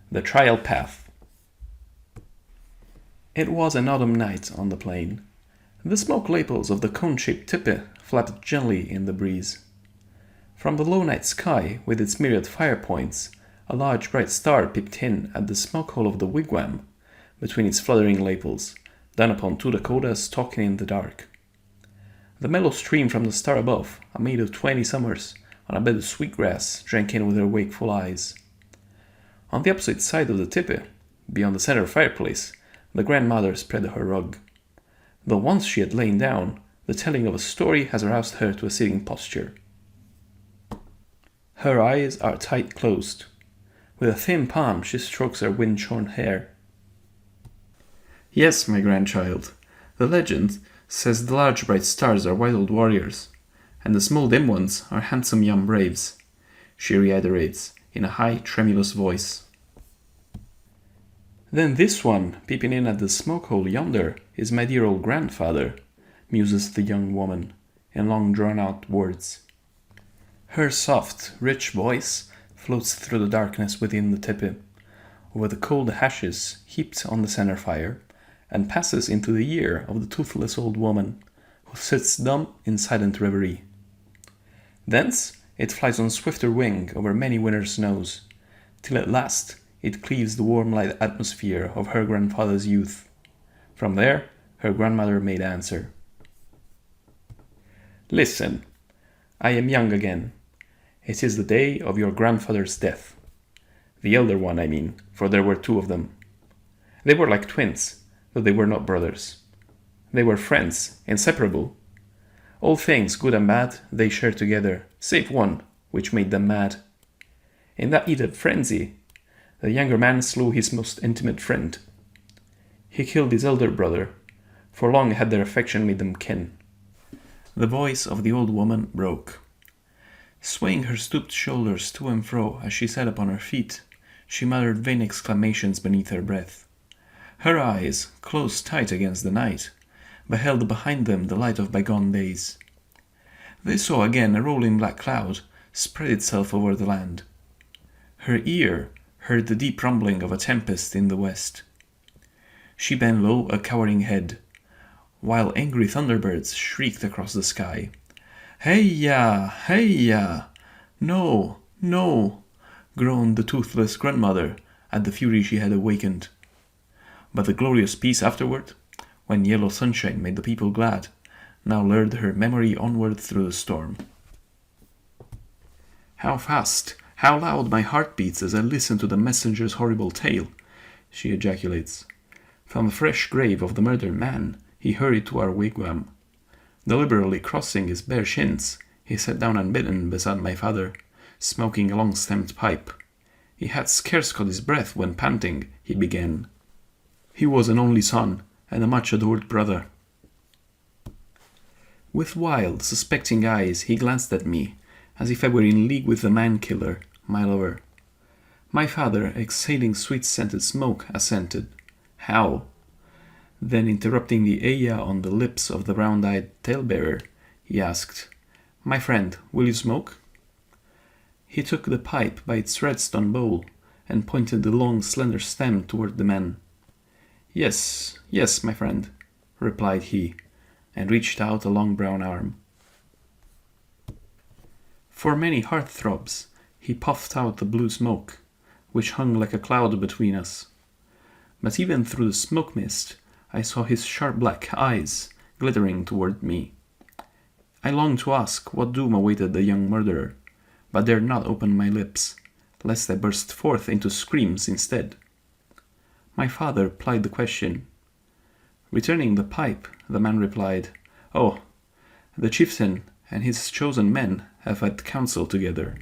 The Trial Path. It was an autumn night on the plain. The smoke lapels of the cone-shaped tipi flapped gently in the breeze. From the low night sky, with its myriad fire points, a large bright star peeped in at the smoke hole of the wigwam, between its fluttering lapels, down upon 2 Dakotas talking in the dark. The mellow stream from the star above, a maid of 20 summers, on a bed of sweetgrass, drank in with her wakeful eyes. On the opposite side of the tipi, beyond the center fireplace, the grandmother spread her rug. Though once she had lain down, the telling of a story has aroused her to a sitting posture. Her eyes are tight closed. With a thin palm she strokes her wind-shorn hair. Yes, my grandchild, the legend says the large bright stars are wise-old warriors, and the small dim ones are handsome young braves, she reiterates in a high, tremulous voice. Then this one, peeping in at the smoke-hole yonder, is my dear old grandfather, muses the young woman, in long drawn-out words. Her soft, rich voice floats through the darkness within the tipi, over the cold ashes heaped on the center fire, and passes into the ear of the toothless old woman, who sits dumb in silent reverie. Thence it flies on swifter wing over many winter snows, till at last it cleaves the warm light atmosphere of her grandfather's youth. From there her grandmother made answer. Listen, I am young again. It is the day of your grandfather's death. The elder one, I mean, for there were 2 of them. They were like twins, though they were not brothers. They were friends, inseparable. All things, good and bad, they shared together, save one, which made them mad. In that heated frenzy, the younger man slew his most intimate friend. He killed his elder brother, for long had their affection made them kin. The voice of the old woman broke. Swaying her stooped shoulders to and fro as she sat upon her feet, she muttered vain exclamations beneath her breath. Her eyes, closed tight against the night, beheld behind them the light of bygone days. They saw again a rolling black cloud spread itself over the land. Her ear heard the deep rumbling of a tempest in the west. She bent low a cowering head, while angry thunderbirds shrieked across the sky. Hey-ya! Hey-ya! No! No! Groaned the toothless grandmother at the fury she had awakened. But the glorious peace afterward, when yellow sunshine made the people glad, now lured her memory onward through the storm. How fast, how loud my heart beats as I listen to the messenger's horrible tale, she ejaculates. From the fresh grave of the murdered man, he hurried to our wigwam. Deliberately crossing his bare shins, he sat down unbidden beside my father, smoking a long-stemmed pipe. He had scarce caught his breath when, panting, he began. He was an only son, and a much-adored brother. With wild, suspecting eyes he glanced at me, as if I were in league with the man-killer, my lover. My father, exhaling sweet-scented smoke, assented. How? Then, interrupting the "Eya" on the lips of the round-eyed tale-bearer, he asked, My friend, will you smoke? He took the pipe by its redstone bowl, and pointed the long, slender stem toward the man. Yes, yes, my friend, replied he, and reached out a long brown arm. For many heart-throbs, he puffed out the blue smoke, which hung like a cloud between us. But even through the smoke mist, I saw his sharp black eyes glittering toward me. I longed to ask what doom awaited the young murderer, but dared not open my lips, lest I burst forth into screams instead. My father plied the question. Returning the pipe, the man replied, Oh, the chieftain and his chosen men have had counsel together.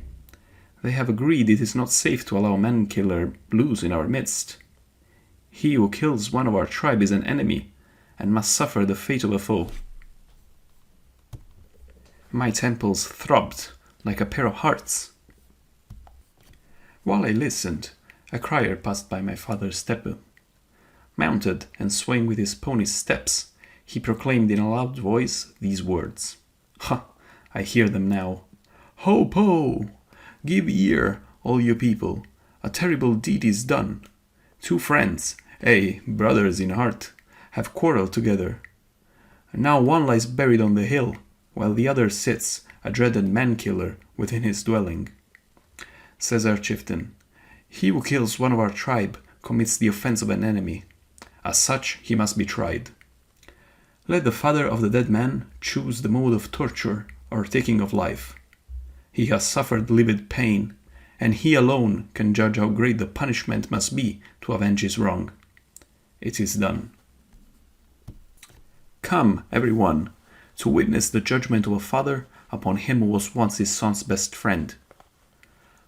They have agreed it is not safe to allow man-killer loose in our midst. He who kills one of our tribe is an enemy, and must suffer the fate of a foe. My temples throbbed like a pair of hearts. While I listened, a crier passed by my father's tepe. Mounted and swaying with his pony's steps, he proclaimed in a loud voice these words. Ha! I hear them now. Ho-po! Give ear, all you people. a terrible deed is done. Two friends, ay, brothers in heart, have quarrelled together. Now one lies buried on the hill, while the other sits, a dreaded man-killer, within his dwelling. Caesar Chieftain, he who kills one of our tribe commits the offense of an enemy. As such, he must be tried. Let the father of the dead man choose the mode of torture or taking of life. He has suffered livid pain, and he alone can judge how great the punishment must be to avenge his wrong. It is done. Come, everyone, to witness the judgment of a father upon him who was once his son's best friend.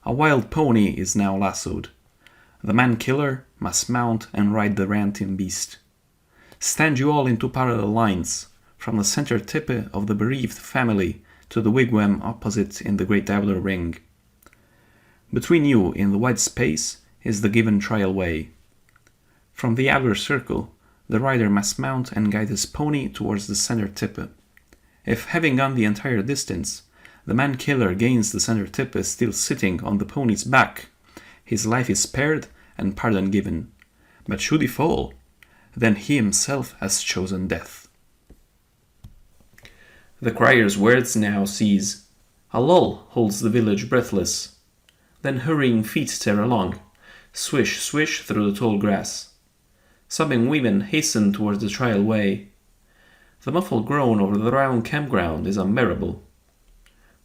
A wild pony is now lassoed. The man-killer must mount and ride the ranting beast. Stand you all into parallel lines, from the center tippe of the bereaved family to the wigwam opposite in the great outer ring. Between you, in the wide space, is the given trial way. From the outer circle, the rider must mount and guide his pony towards the center tippe. If, having gone the entire distance, the man-killer gains the center tippe still sitting on the pony's back, his life is spared and pardon given. But should he fall, then he himself has chosen death. The crier's words now cease. A lull holds the village breathless. Then hurrying feet tear along, swish, swish through the tall grass. Sobbing women hasten towards the trial way. The muffled groan over the round campground is unbearable.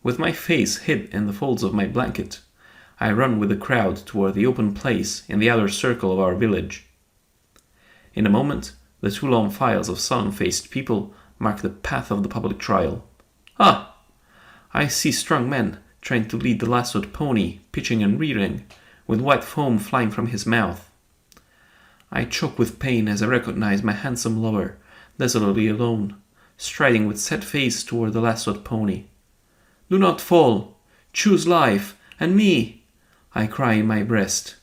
With my face hid in the folds of my blanket, I run with the crowd toward the open place in the outer circle of our village. In a moment, the two long files of solemn-faced people mark the path of the public trial. Ah! I see strong men trying to lead the lassoed pony, pitching and rearing, with white foam flying from his mouth. I choke with pain as I recognize my handsome lover, desolately alone, striding with set face toward the lassoed pony. Do not fall! Choose life, and me! I cry in my breast,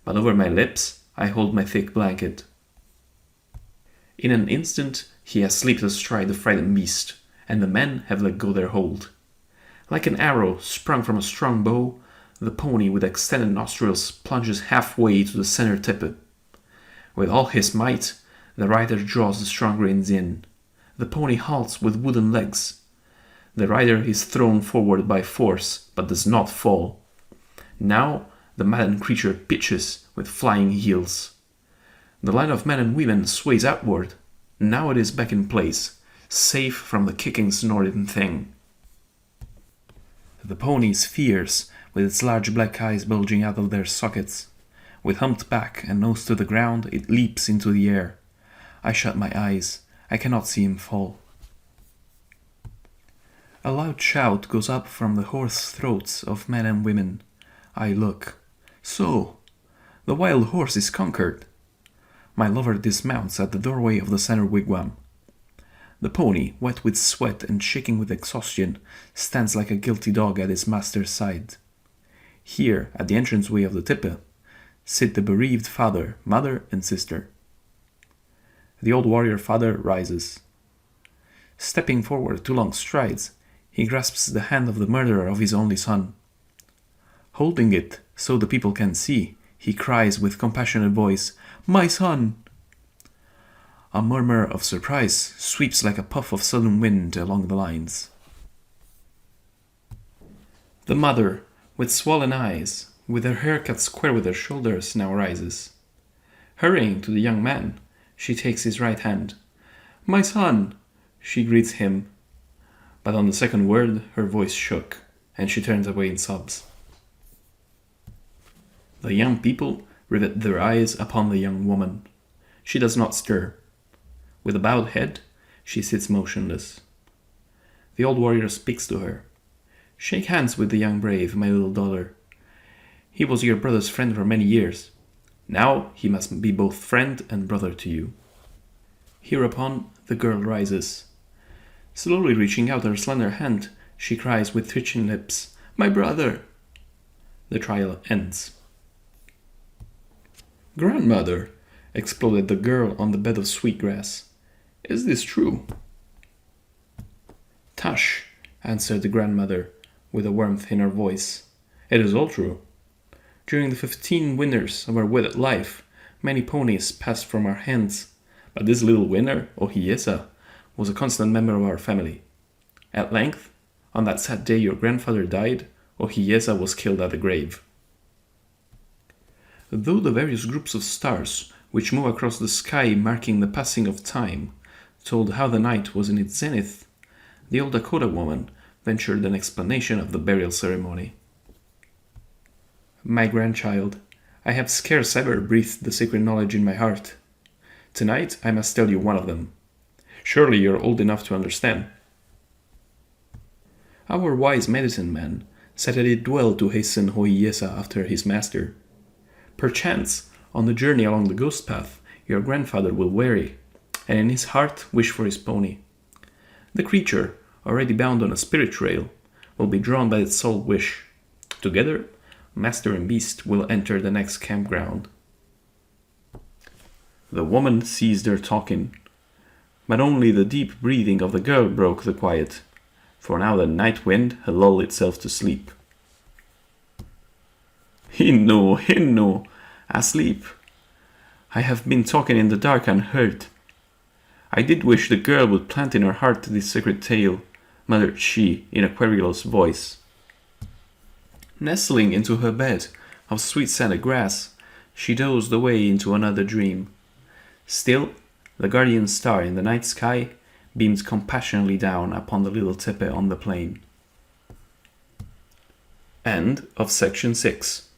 but over my lips I hold my thick blanket. In an instant he has leaped astride the frightened beast, and the men have let go their hold. Like an arrow sprung from a strong bow, the pony with extended nostrils plunges halfway to the center tippe. With all his might, the rider draws the strong reins in. The pony halts with wooden legs. The rider is thrown forward by force, but does not fall. Now the maddened creature pitches with flying heels. The line of men and women sways outward. Now it is back in place, safe from the kicking snorting thing. The pony is fierce, with its large black eyes bulging out of their sockets. With humped back and nose to the ground, it leaps into the air. I shut my eyes. I cannot see him fall. A loud shout goes up from the hoarse throats of men and women. I look. So, the wild horse is conquered. My lover dismounts at the doorway of the center wigwam. The pony, wet with sweat and shaking with exhaustion, stands like a guilty dog at his master's side. Here, at the entranceway of the tippe, sit the bereaved father, mother, and sister. The old warrior father rises. Stepping forward 2 long strides, he grasps the hand of the murderer of his only son. Holding it so the people can see, he cries with compassionate voice, "My son!" A murmur of surprise sweeps like a puff of sudden wind along the lines. The mother, with swollen eyes, with her hair cut square with her shoulders, now rises. Hurrying to the young man, she takes his right hand. "My son!" she greets him. But on the second word her voice shook, and she turns away in sobs. The young people rivet their eyes upon the young woman. She does not stir. With a bowed head, she sits motionless. The old warrior speaks to her. "Shake hands with the young brave, my little daughter. He was your brother's friend for many years. Now he must be both friend and brother to you." Hereupon the girl rises. Slowly reaching out her slender hand, she cries with twitching lips, "My brother!" The trial ends. "Grandmother!" exploded the girl on the bed of sweetgrass. "Is this true?" "Tush!" answered the grandmother, with a warmth in her voice. "It is all true. During the 15 winters of our wedded life, many ponies passed from our hands, but this little winner, Ohiesa, was a constant member of our family. At length, on that sad day your grandfather died, Ohiesa was killed at the grave. Though the various groups of stars which move across the sky marking the passing of time told how the night was in its zenith, the old Dakota woman ventured an explanation of the burial ceremony. My grandchild, I have scarce ever breathed the sacred knowledge in my heart. Tonight I must tell you one of them. Surely you're old enough to understand. Our wise medicine man said that it well to hasten Ohiesa after his master. Perchance, on the journey along the ghost path, your grandfather will weary, and in his heart wish for his pony. The creature, already bound on a spirit trail, will be drawn by its sole wish. Together, master and beast will enter the next campground. The woman ceased her talking, but only the deep breathing of the girl broke the quiet, for now the night wind had lulled itself to sleep. Hinno, asleep. I have been talking in the dark unheard. I did wish the girl would plant in her heart this sacred tale, muttered she in a querulous voice. Nestling into her bed of sweet-scented grass, she dozed away into another dream. Still, the guardian star in the night sky beamed compassionately down upon the little tepe on the plain. End of section 6.